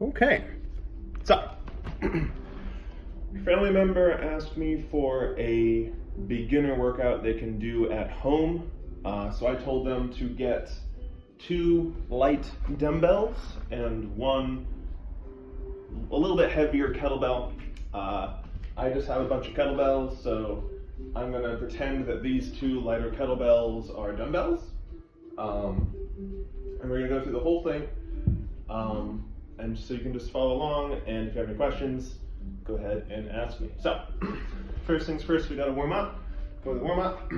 Okay, so a family member asked me for a beginner workout they can do at home. So I told them to get 2 light dumbbells and 1 a little bit heavier kettlebell. I just have a bunch of kettlebells, so I'm going to pretend that these 2 lighter kettlebells are dumbbells. And we're going to go through the whole thing. And so you can just follow along, and if you have any questions, go ahead and ask me. So, first things first, we got to warm up. For the warm up,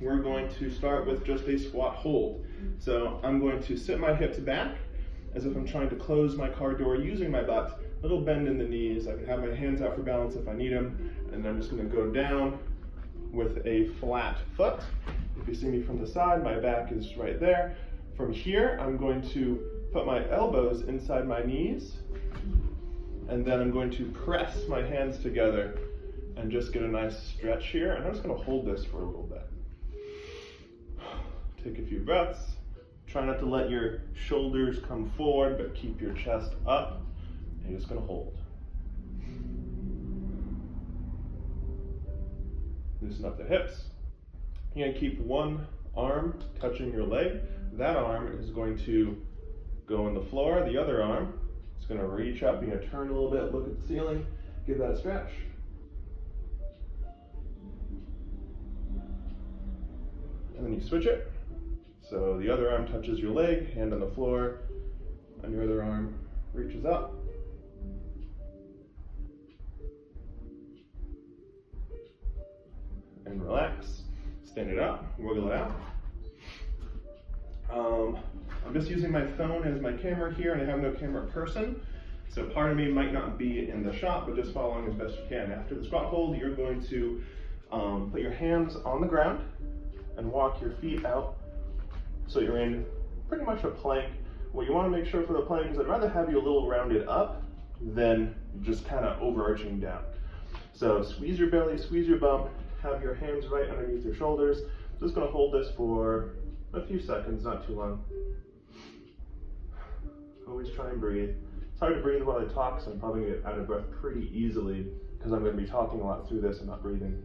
we're going to start with just a squat hold. So I'm going to sit my hips back as if I'm trying to close my car door using my butt. Little bend in the knees. I can have my hands out for balance if I need them. And then I'm just going to go down with a flat foot. If you see me from the side, my back is right there. From here, I'm going to put my elbows inside my knees, and then I'm going to press my hands together and just get a nice stretch here. And I'm just going to hold this for a little bit. Take a few breaths. Try not to let your shoulders come forward, but keep your chest up. And you're just going to hold. Loosen up the hips. You're going to keep one arm touching your leg. That arm is going to go on the floor. The other arm is going to reach up. You're going to turn a little bit, look at the ceiling, give that a stretch. And then you switch it. So the other arm touches your leg, hand on the floor, and your other arm reaches up. And relax. Stand it up, wiggle it out. I'm just using my phone as my camera here, and I have no camera person. So part of me might not be in the shot, but just follow along as best you can. After the squat hold, you're going to put your hands on the ground and walk your feet out. So you're in pretty much a plank. What you want to make sure for the plank is I'd rather have you a little rounded up than just kind of overarching down. So squeeze your belly, squeeze your bum, have your hands right underneath your shoulders. Just going to hold this for a few seconds, not too long. Always try and breathe. It's hard to breathe while I talk, so I'm probably going to get out of breath pretty easily because I'm going to be talking a lot through this and not breathing.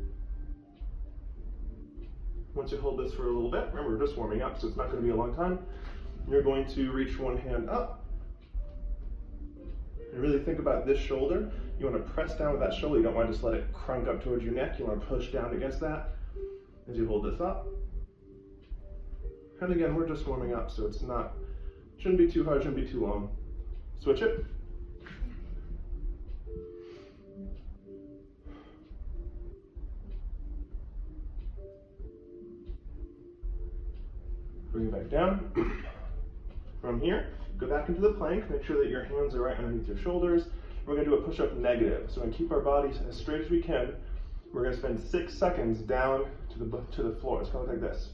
Once you hold this for a little bit, remember we're just warming up, so it's not going to be a long time. You're going to reach one hand up and really think about this shoulder. You want to press down with that shoulder. You don't want to just let it crunk up towards your neck. You want to push down against that as you hold this up. And again, we're just warming up, so shouldn't be too hard, shouldn't be too long. Switch it. Bring it back down. From here, go back into the plank. Make sure that your hands are right underneath your shoulders. We're going to do a push-up negative. So we're going to keep our bodies as straight as we can. We're going to spend 6 seconds down to the floor. It's going to look like this.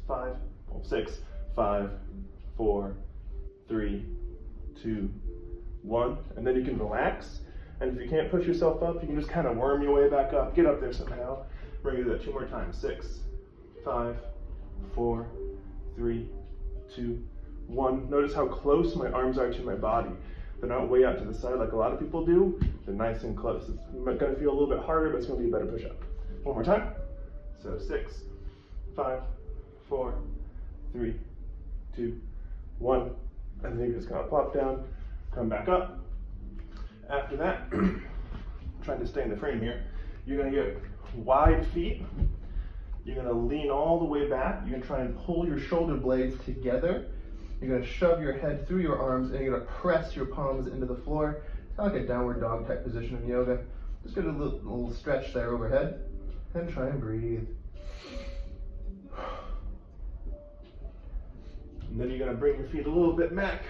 6, 5, 4, 3, 2, 1. And then you can relax. And if you can't push yourself up, you can just kind of worm your way back up. Get up there somehow. We're going to do that 2 more times. 6, 5, 4, 3, 2, 1. Notice how close my arms are to my body. They're not way out to the side like a lot of people do. They're nice and close. It's going to feel a little bit harder, but it's going to be a better push-up. One more time. So 6, 5, 4, 3, 2, 1. And then you're just going to plop down, come back up. After that, I'm trying to stay in the frame here. You're going to get wide feet. You're going to lean all the way back. You're going to try and pull your shoulder blades together. You're going to shove your head through your arms, and you're going to press your palms into the floor. It's kind of like a downward dog type position in yoga. Just get a little stretch there overhead, and try and breathe. And then you're going to bring your feet a little bit back,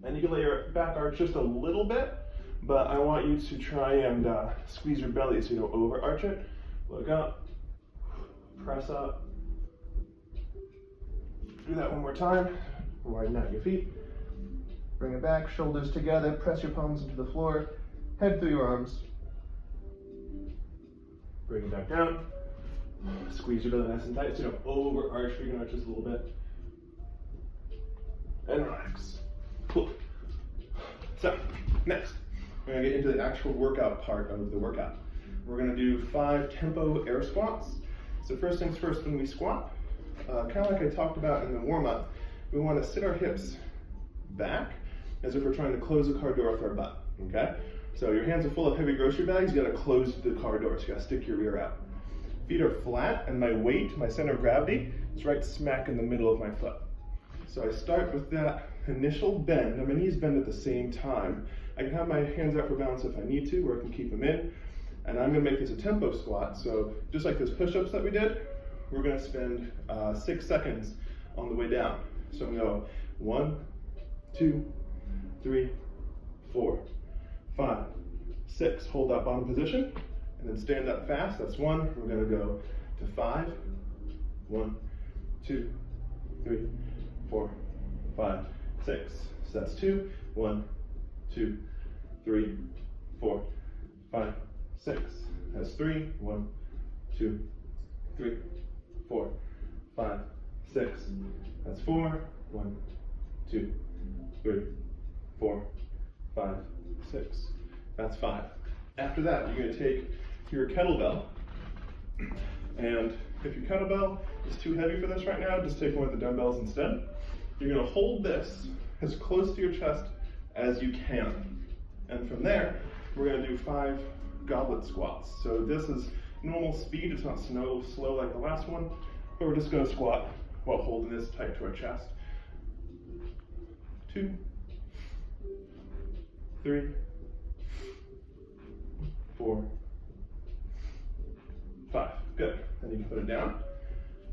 and you can let your back arch just a little bit, but I want you to try and squeeze your belly so you don't overarch it. Look up, press up. Do that one more time. Widen out your feet. Bring it back, shoulders together, press your palms into the floor, head through your arms. Bring it back down. Squeeze your belly nice and tight so you don't overarch, you can arch just a little bit. And relax. Cool. So, Next, we're gonna get into the actual workout part of the workout. We're gonna do 5 tempo air squats. So first things first, when we squat, kind of like I talked about in the warm-up, we wanna sit our hips back as if we're trying to close the car door with our butt, okay? So your hands are full of heavy grocery bags, you gotta close the car door, so you gotta stick your rear out. Feet are flat, and my weight, my center of gravity, is right smack in the middle of my foot. So I start with that initial bend, and my knees bend at the same time. I can have my hands out for balance if I need to, or I can keep them in. And I'm gonna make this a tempo squat, so just like those push-ups that we did, we're gonna spend 6 seconds on the way down. So I'm gonna go 1, 2, 3, 4, 5, 6. Hold that bottom position, and then stand up fast. That's 1. We're gonna go to 5. 1, 2, 3, 4, 5, 6. So that's 2. 1, 2, 3, 4, 5, 6. That's 3. 1, 2, 3, 4, 5, 6. That's 4. 1, 2, 3, 4, 5, 6. That's 5. After that, you're gonna take your kettlebell, and if your kettlebell is too heavy for this right now, just take one of the dumbbells instead. You're gonna hold this as close to your chest as you can. And from there, we're gonna do 5 goblet squats. So this is normal speed, it's not slow like the last one, but we're just gonna squat while holding this tight to our chest. 2, 3, 4, 5. Good. Then you can put it down,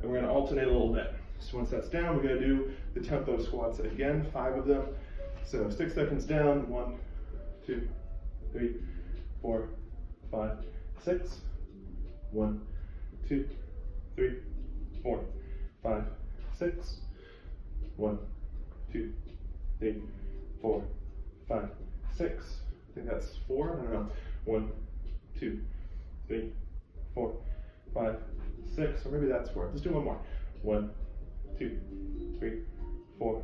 and we're gonna alternate a little bit. So once that's down, we're gonna do the tempo squats again, 5 of them. So 6 seconds down, 1, 2, 3, 4, 5, 6. 1, 2, 3, 4, 5, 6. 1, 2, 3, 4, 5, 6. I think that's 4. I don't know. 1, 2, 3, 4, 5, 6. Or maybe that's 4. Let's do one more. 1, 2, 3, 4,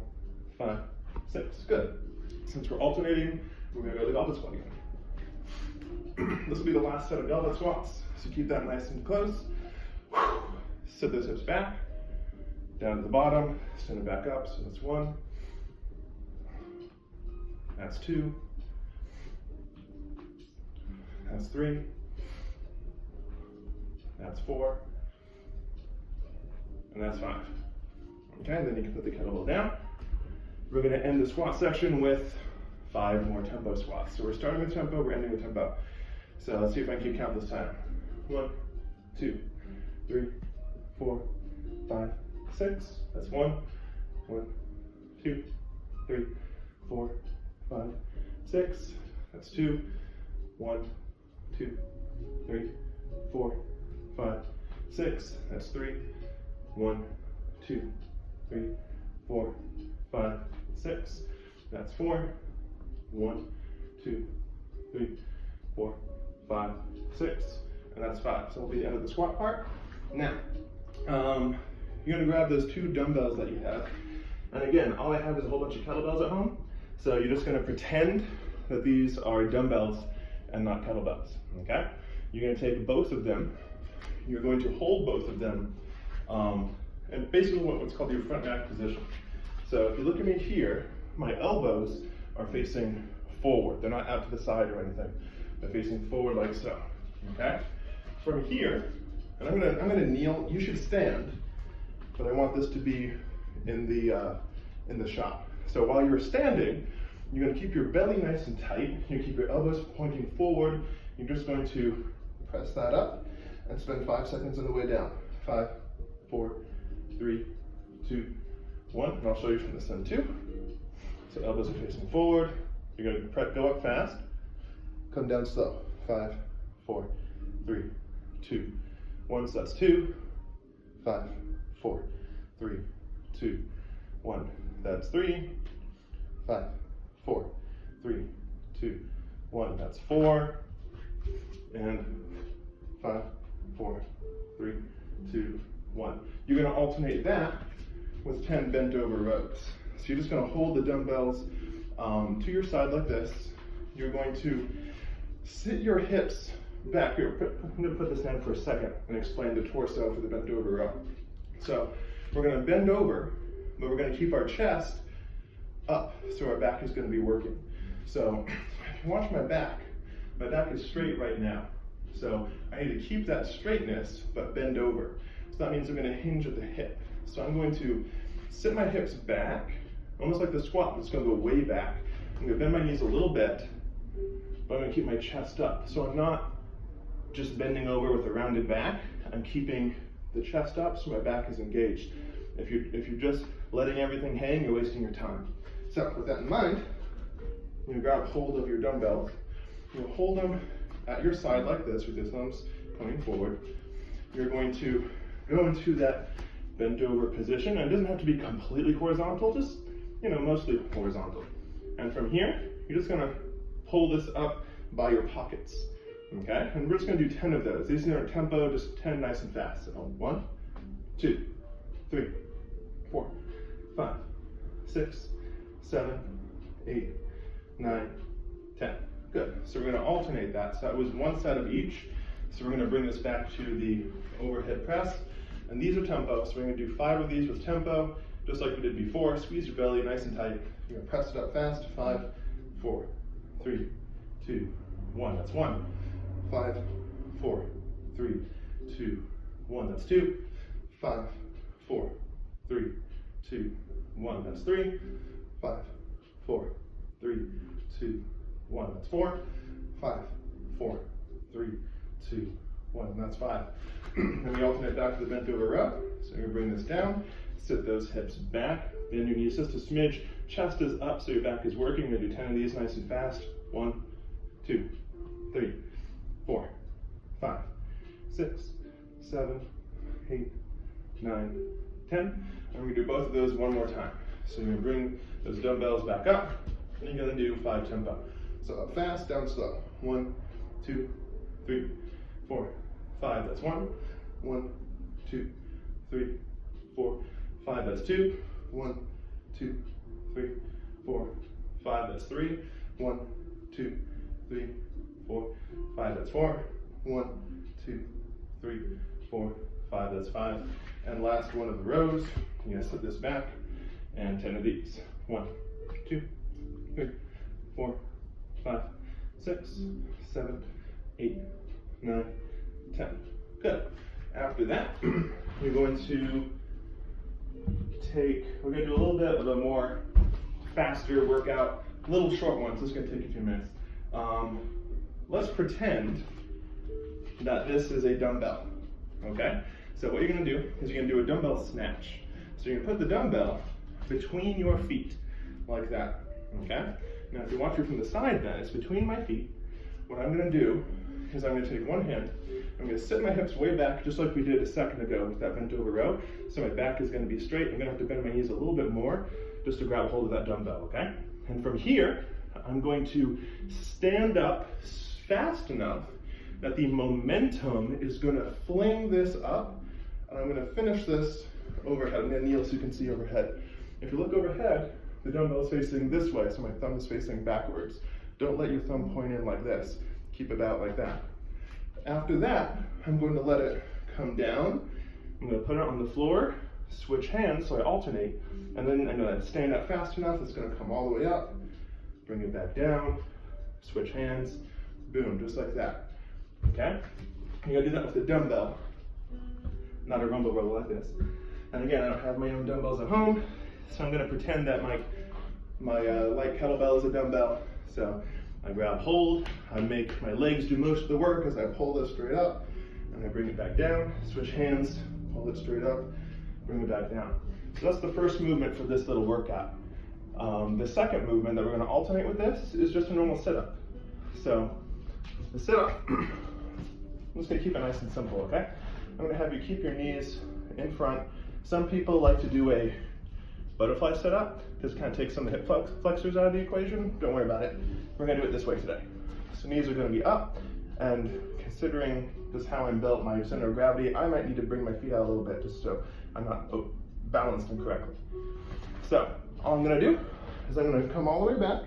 5, 6. Good. Since we're alternating, we're going to go to the goblet squat again. This will be the last set of goblet squats. So keep that nice and close. Sit those hips back, down to the bottom, stand it back up. So that's 1. That's 2. That's 3. That's 4. And that's 5. Okay, then you can put the kettlebell down. We're going to end the squat section with 5 more tempo squats. So we're starting with tempo, we're ending with tempo. So let's see if I can keep count this time. 1, 2, 3, 4, 5, 6. That's 1. 1, 2, 3, 4, 5, 6. That's 2. 1, 2, 3, 4, 5, 6. That's 3. 1, 2, 3, 4, 5, 6. That's 4. 1, 2, 3, 4, 5, 6. And that's 5. So that'll be the end of the squat part. Now, you're gonna grab those 2 dumbbells that you have. And again, all I have is a whole bunch of kettlebells at home. So you're just gonna pretend that these are dumbbells and not kettlebells, okay? You're gonna take both of them. You're going to hold both of them, and basically what's called your front rack position. So if you look at me here, my elbows are facing forward. They're not out to the side or anything. They're facing forward like so, okay? From here, and I'm gonna kneel. You should stand, but I want this to be in the shot. So while you're standing, you're gonna keep your belly nice and tight. You keep your elbows pointing forward. You're just going to press that up and spend 5 seconds on the way down. 5, 4, 3, 2, 1. And I'll show you from this end too. So elbows are facing forward. You're gonna go up fast. Come down slow. 5, 4, 3, 2, 1. So that's 2, 5, 4, 3, 2, 1. That's 3, 5, 4, 3, 2, 1. That's 4, and 5, 4, 3, 2, 1. You're going to alternate that with 10 bent over rows. So you're just going to hold the dumbbells to your side like this. you're going to sit your hips back here. I'm going to put this down for a second and explain the torso for the bent over row. So we're going to bend over, but we're going to keep our chest up, so our back is going to be working. So if you watch my back is straight right now. So I need to keep that straightness, but bend over. So that means I'm going to hinge at the hip. So I'm going to sit my hips back, almost like the squat, but it's going to go way back. I'm going to bend my knees a little bit, but I'm going to keep my chest up. So I'm not just bending over with a rounded back. I'm keeping the chest up so my back is engaged. If you're just letting everything hang, you're wasting your time. So with that in mind, you're going to grab hold of your dumbbells. You'll hold them at your side like this with your thumbs pointing forward. You're going to go into that bent over position, and it doesn't have to be completely horizontal, just, mostly horizontal. And from here, you're just gonna pull this up by your pockets, okay? And we're just gonna do 10 of those. These are tempo, just 10 nice and fast. So 1, 2, 3, 4, 5, 6, 7, 8, 9, 10. Good. So we're going to alternate that. So that was one set of each. So we're going to bring this back to the overhead press. And these are tempo. So we're going to do 5 of these with tempo, just like we did before. Squeeze your belly nice and tight. You're going to press it up fast. 5, 4, 3, 2, 1. That's 1. 5, 4, 3, 2, 1. That's 2. 5, 4, 3, 2, 1. That's 3. 5, 4, 3, 2, 1. That's 4. 5, 4, 3, 2, 1. That's 5. Then we alternate back to the bent over row. So you're going to bring this down, sit those hips back, bend your knees just a smidge, chest is up so your back is working. You're going to do 10 of these nice and fast. 1, 2, 3, 4, 5, 6, 7, 8, 9, 10. And we're going to do both of those one more time. So you're going to bring those dumbbells back up, and you're going to do 5 tempo. So up fast, down slow. 1, 2, 3, 4, 5. That's 1. 1, 2, 3, 4, 5. That's 2. 1, 2, 3, 4, 5. That's 3. 1, 2, 3, 4, 5. That's 4. 1, 2, 3, 4, 5. That's 5. And last one of the rows, you're going to sit this back and 10 of these. 1, 2, 3, 4, 5, 6, 7, 8, 9, 10. Good. After that, you're going to we're going to do a little bit of a more faster workout, little short ones. This is going to take a few minutes. Let's pretend that this is a dumbbell, okay? So what you're going to do is you're going to do a dumbbell snatch. So you're going to put the dumbbell between your feet, like that, okay? Now if you watch it from the side then, it's between my feet. What I'm going to do is I'm going to take one hand, I'm going to sit my hips way back, just like we did a second ago with that bent over row. So my back is going to be straight. I'm going to have to bend my knees a little bit more just to grab hold of that dumbbell, okay? And from here, I'm going to stand up fast enough that the momentum is going to fling this up, and I'm going to finish this overhead. I'm going to kneel so you can see overhead. If you look overhead, the dumbbell is facing this way, so my thumb is facing backwards. Don't let your thumb point in like this. Keep it out like that. After that, I'm going to let it come down. I'm going to put it on the floor, switch hands, so I alternate, and then I'm going to stand up fast enough, it's going to come all the way up, bring it back down, switch hands, boom, just like that. Okay? You're going to do that with the dumbbell, not a rumble roll like this. And again, I don't have my own dumbbells at home, so I'm going to pretend that my light kettlebell is a dumbbell. So I grab hold, I make my legs do most of the work as I pull this straight up, and I bring it back down, switch hands, pull it straight up, bring it back down. So that's the first movement for this little workout. The second movement that we're going to alternate with this is just a normal sit-up. So the sit-up, I'm just going to keep it nice and simple, okay? I'm going to have you keep your knees in front. Some people like to do a butterfly sit-up, because it kind of takes some of the hip flexors out of the equation. Don't worry about it. We're going to do it this way today. So knees are going to be up, and considering just how I'm built, my center of gravity, I might need to bring my feet out a little bit just so I'm not balanced incorrectly. So all I'm going to do is I'm going to come all the way back,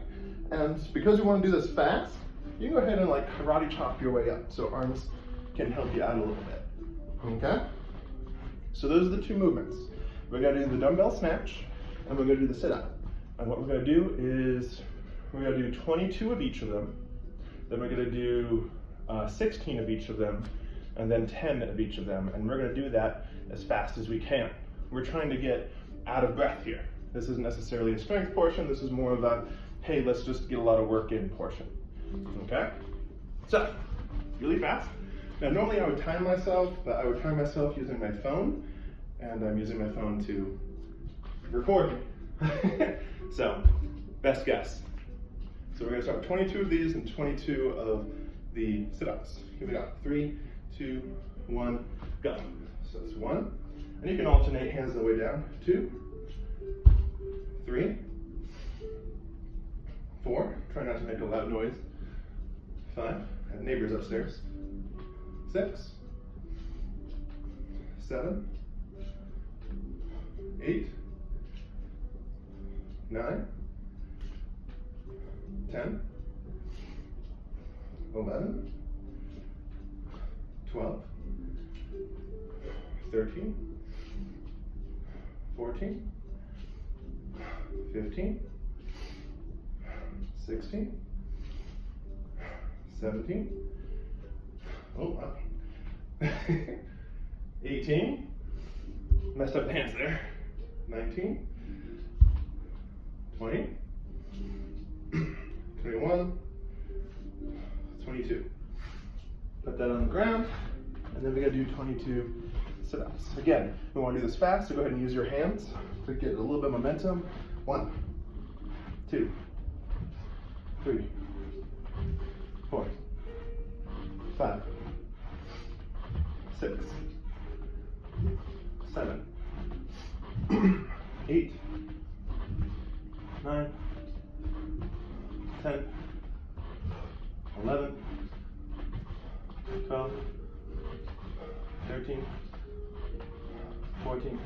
And because we want to do this fast, you can go ahead and like karate chop your way up so arms can help you out a little bit. Okay? So those are the two movements. We're going to do the dumbbell snatch and we're going to do the sit-up. And what we're going to do is we're going to do 22 of each of them. Then we're going to do 16 of each of them, and then 10 of each of them. And we're going to do that as fast as we can. We're trying to get out of breath here. This isn't necessarily a strength portion. This is more of a, hey, let's just get a lot of work in portion. Okay? So, really fast. Now, normally I would time myself, but I would time myself using my phone, and I'm using my phone to record me. So, best guess. So we're going to start with 22 of these and 22 of the sit-ups. Here we go. 3, 2, 1, go. So it's 1. And you can alternate hands on the way down. 2, 3, 4. Try not to make a loud noise. 5. I have neighbors upstairs. 6, 7, 8, 9, 10, 11, 12, 13, 14, 15, 16, 17, oh wow, 18, messed up the hands there, 19, 20, 21, 22. Put that on the ground, and then we gotta do 22 sit-ups. Again, we wanna do this fast, so go ahead and use your hands to get a little bit of momentum. 1, 2, 3, 4, 5, 6, 7, 8, 9, 10, 11, 12, 13, 14,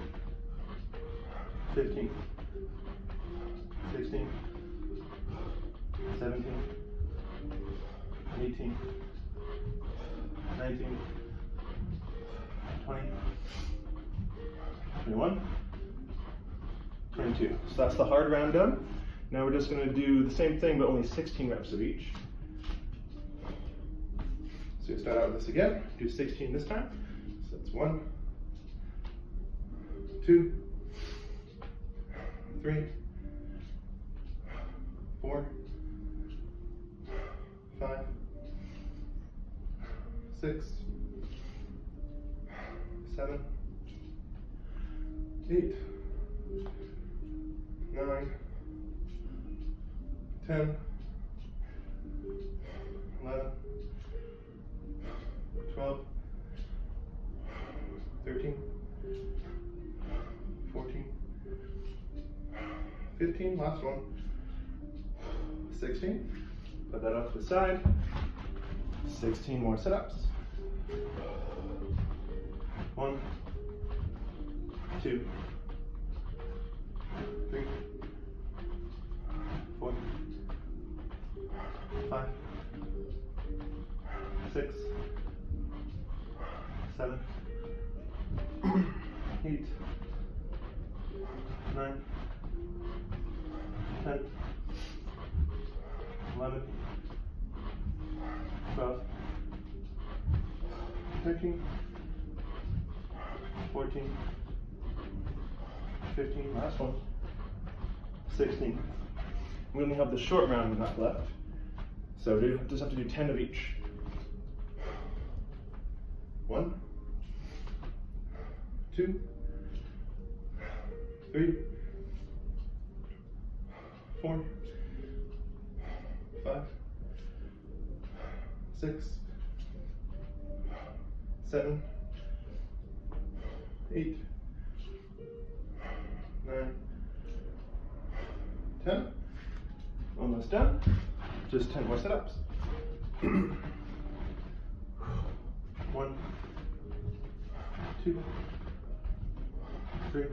15, 16, 17, 18, 19, 20, 21, 22. So that's the hard round done. Now we're just going to do the same thing, but only 16 reps of each. So you start out with this again, do 16 this time. So that's 1, 2, 3, 4, 5, 6, 7, 8, 9, 10, 11, 12, 13, 14, 15, last one, 16, put that off to the side, 16 more sit-ups, 1, 2, 3, 4, 5, 6, 7, 8, 9, 10, 11, 12, 13, 14, 15, last one, 16. We only have the short round enough left, so we just have to do 10 of each. 1, 2, 3, 4, 5, 6, 7, 8, 9, 10. Almost done. Just 10 more sit-ups. 1, 2, 3,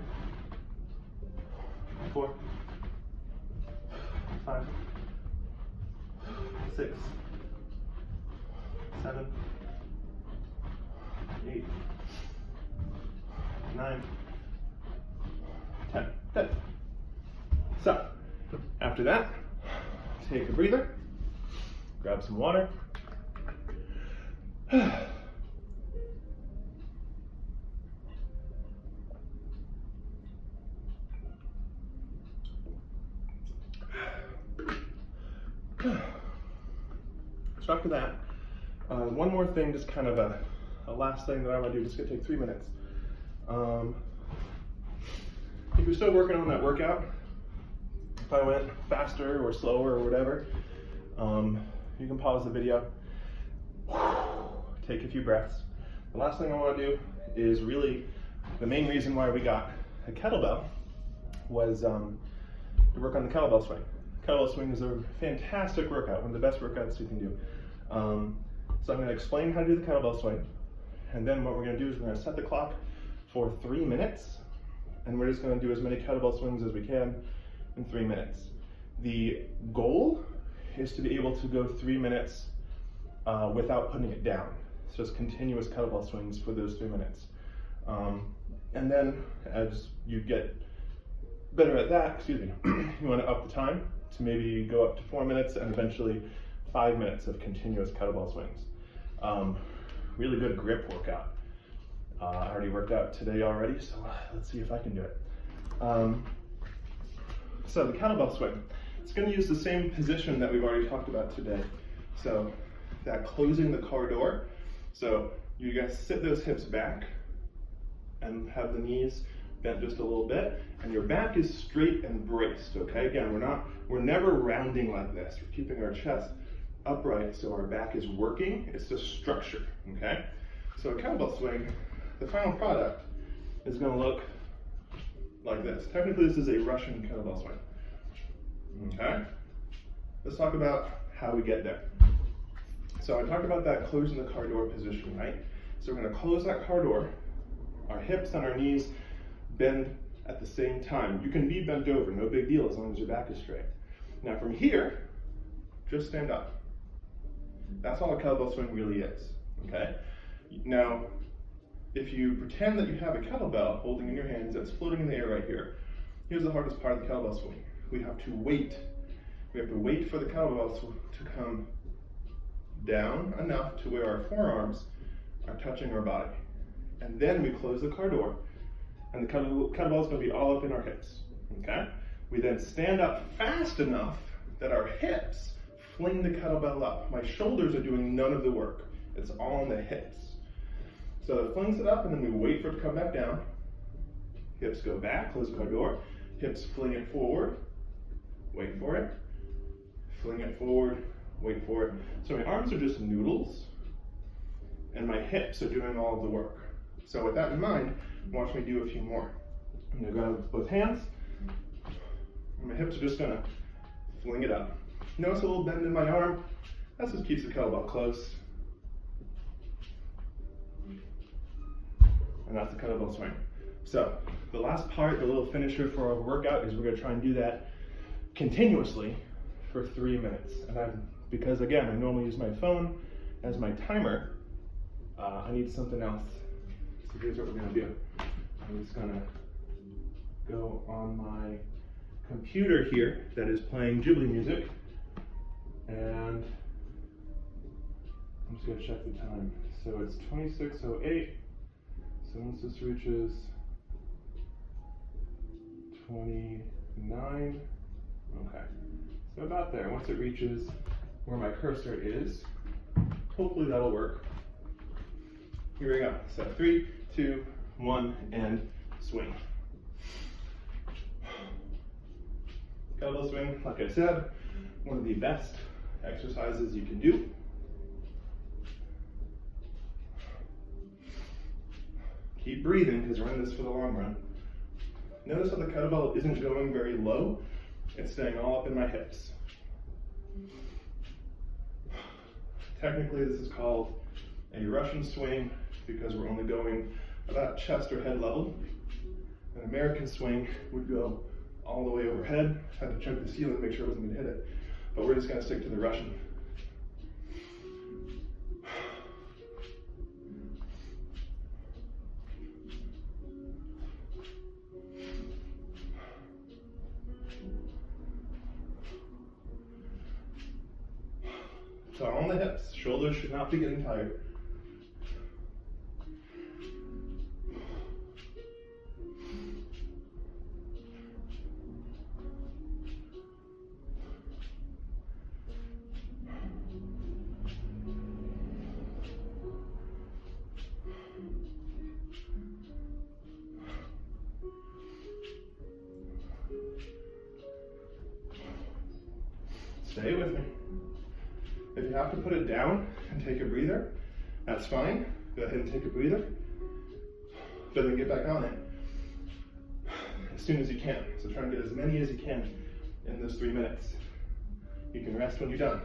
4, 5, 6, 7, 8, 9, 10. Good. So, after that, take a breather, grab some water. So after that, one more thing, just kind of a last thing that I want to do, just gonna take 3 minutes. If you're still working on that workout, if I went faster or slower or whatever, you can pause the video, take a few breaths. The last thing I want to do is really, the main reason why we got a kettlebell was to work on the kettlebell swing. Kettlebell swing is a fantastic workout, one of the best workouts you can do. So I'm going to explain how to do the kettlebell swing, and then what we're going to do is we're going to set the clock for 3 minutes, and we're just going to do as many kettlebell swings as we can in 3 minutes. The goal is to be able to go 3 minutes without putting it down. So just continuous kettlebell swings for those 3 minutes. And then as you get better at that, you want to up the time to maybe go up to 4 minutes and eventually 5 minutes of continuous kettlebell swings. Really good grip workout. I already worked out today already, so let's see if I can do it. So the kettlebell swing, it's going to use the same position that we've already talked about today. So that closing the car door. So you're going to sit those hips back and have the knees bent just a little bit, and your back is straight and braced, okay? Again, we're never rounding like this. We're keeping our chest upright so our back is working. It's the structure, okay? So a kettlebell swing, the final product is going to look like this. Technically, this is a Russian kettlebell swing, okay? Let's talk about how we get there. So I talked about that closing the car door position, right? So we're going to close that car door. Our hips and our knees bend at the same time. You can be bent over, no big deal, as long as your back is straight. Now from here, just stand up. That's all a kettlebell swing really is, okay? Now, if you pretend that you have a kettlebell holding in your hands that's floating in the air right here, here's the hardest part of the kettlebell swing. We have to wait. We have to wait for the kettlebell to come down enough to where our forearms are touching our body. And then we close the car door, and the kettlebell is going to be all up in our hips, okay? We then stand up fast enough that our hips fling the kettlebell up. My shoulders are doing none of the work. It's all on the hips. So it flings it up, and then we wait for it to come back down. Hips go back, close the car door. Hips fling it forward, wait for it. Fling it forward, wait for it. So my arms are just noodles, and my hips are doing all of the work. So with that in mind, watch me do a few more. I'm going to grab both hands, and my hips are just going to fling it up. Notice a little bend in my arm. That just keeps the kettlebell close. And that's the kettlebell swing. So the last part, the little finisher for our workout, is we're going to try and do that continuously for 3 minutes. And because again, I normally use my phone as my timer, I need something else. So here's what we're going to do. I'm just going to go on my computer here that is playing Ghibli music, and I'm just going to check the time. So it's 26:08. So once this reaches 29, okay. So about there. Once it reaches where my cursor is, hopefully that'll work. Here we go. So 3, 2, 1, and swing. Kettlebell swing, like I said, one of the best exercises you can do. Keep breathing because we're in this for the long run. Notice how the kettlebell isn't going very low. It's staying all up in my hips. Technically, this is called a Russian swing because we're only going about chest or head level. An American swing would go all the way overhead. Had to check the ceiling to make sure I wasn't going to hit it. But we're just going to stick to the Russian So on the hips, shoulders should not be getting tired. Stay with me. If you have to put it down and take a breather, that's fine. Go ahead and take a breather, but then get back on it as soon as you can. So try and get as many as you can in those 3 minutes. You can rest when you're done.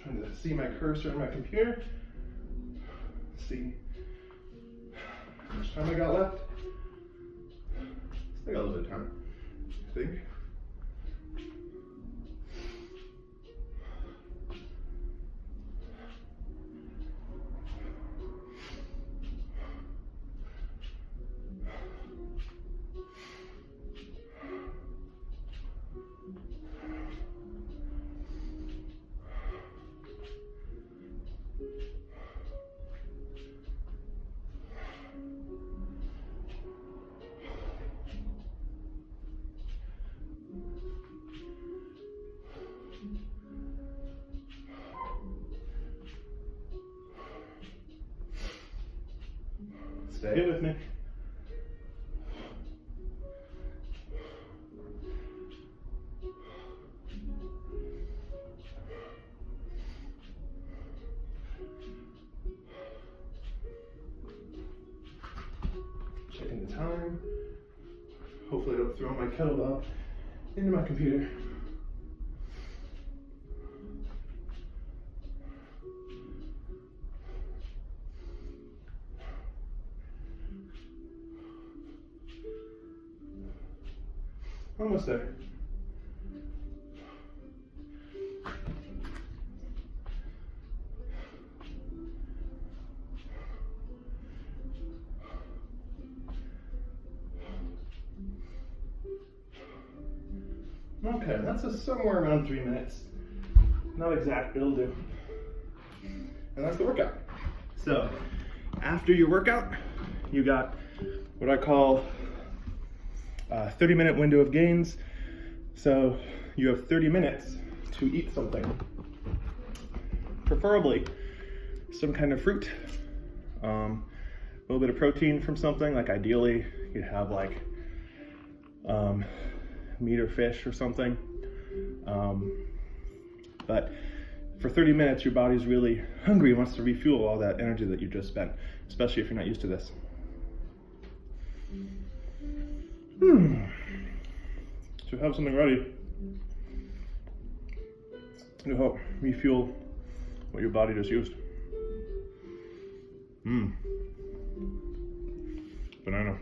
Trying to see my cursor on my computer. See how much time I got left. I got a little bit of time, I think. Stay with me. Checking the time. Hopefully I don't throw my kettlebell into my computer. Almost there. Okay, that's somewhere around 3 minutes. Not exact, but it'll do. And that's the workout. So, after your workout, you got what I call a 30-minute window of gains. So you have 30 minutes to eat something. Preferably some kind of fruit, a little bit of protein from something, like ideally you'd have like meat or fish or something. But for 30 minutes, your body's really hungry and wants to refuel all that energy that you just spent, especially if you're not used to this. So have something ready to help refuel what your body just used. Banana.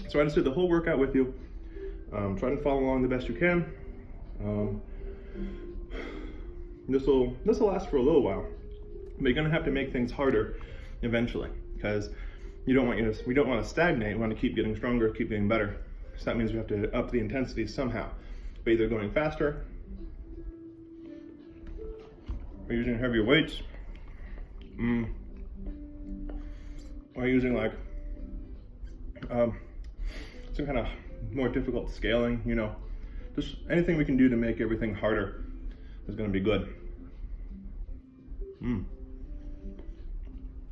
So I just did the whole workout with you. Try and follow along the best you can. This will last for a little while, but you're gonna have to make things harder eventually, because we don't want to stagnate. We want to keep getting stronger, keep getting better. So that means we have to up the intensity somehow, by either going faster or using heavier weights, or using like some kind of more difficult scaling, you know. Just anything we can do to make everything harder is going to be good.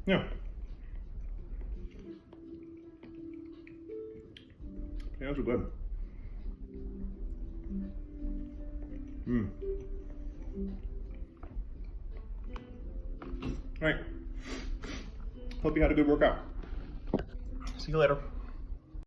Yeah. Those are good. All right. Hope you had a good workout. See you later.